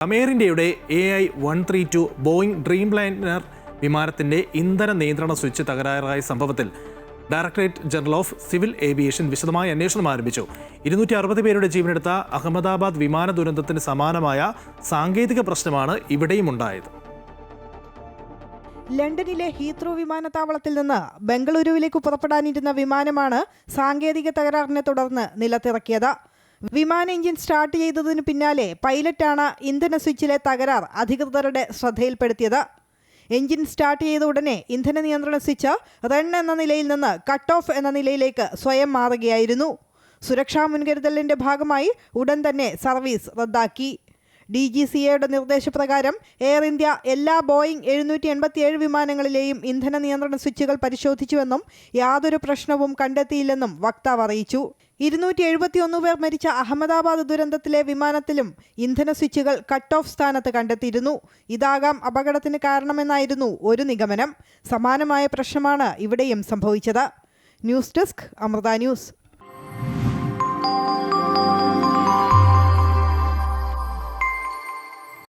Air ഇന്ത്യയുടെ AI-132 Boeing Dreamliner വിമാനത്തിന്റെ ഇന്ധന നിയന്ത്രണ സ്വിച്ച് തകരാറായ സംഭവത്തിൽ directorate general of civil aviation വിശദമായ അന്വേഷണം ആരംഭിച്ചു. 260 പേരുടെ ജീവനെടുത്ത അഹമ്മദാബാദ് വിമാന ദുരന്തത്തിന് സമാനമായ സാങ്കേതിക പ്രശ്നമാണ് ഇവിടെയും ഉണ്ടായത്. ലണ്ടനിലെ ഹീത്രോ വിമാനത്താവളത്തിൽ നിന്ന് ബംഗളൂരുവിലേക്ക് പുറപ്പെടാനിരുന്ന വിമാനമാണ് സാങ്കേതിക തകരാറിനെ തുടർന്ന് നിലത്തിറക്കിയത്. വിമാന എഞ്ചിൻ സ്റ്റാർട്ട് ചെയ്തതിനു പിന്നാലെ പൈലറ്റാണ് ഇന്ധന സ്വിച്ചിലെ തകരാർ അധികൃതരുടെ ശ്രദ്ധയിൽപ്പെടുത്തിയത്. എഞ്ചിൻ സ്റ്റാർട്ട് ചെയ്ത ഉടനെ ഇന്ധന നിയന്ത്രണ സ്വിച്ച് റൺ എന്ന നിലയിൽ നിന്ന് കട്ട് ഓഫ് എന്ന നിലയിലേക്ക് സ്വയം മാറുകയായിരുന്നു. സുരക്ഷാ മുൻകരുതലിന്റെ ഭാഗമായി ഉടൻ തന്നെ സർവീസ് റദ്ദാക്കി. DGCAയുടെ നിർദ്ദേശപ്രകാരം എയർ ഇന്ത്യ എല്ലാ ബോയിങ് 787 വിമാനങ്ങളിലെയും ഇന്ധന നിയന്ത്രണ സ്വിച്ചുകൾ പരിശോധിച്ചുവെന്നും യാതൊരു പ്രശ്നവും കണ്ടെത്തിയില്ലെന്നും വക്താവ് അറിയിച്ചു. 271 പേർ മരിച്ച അഹമ്മദാബാദ് ദുരന്തത്തിലെ വിമാനത്തിലും ഇന്ധന സ്വിച്ചുകൾ കട്ട് ഓഫ് സ്ഥാനത്ത് കണ്ടെത്തിയിരുന്നു. ഇതാകാം അപകടത്തിന് കാരണമെന്നായിരുന്നു ഒരു നിഗമനം. സമാനമായ പ്രശ്നമാണ് ഇവിടെയും സംഭവിച്ചത്. News desk, Amrita news.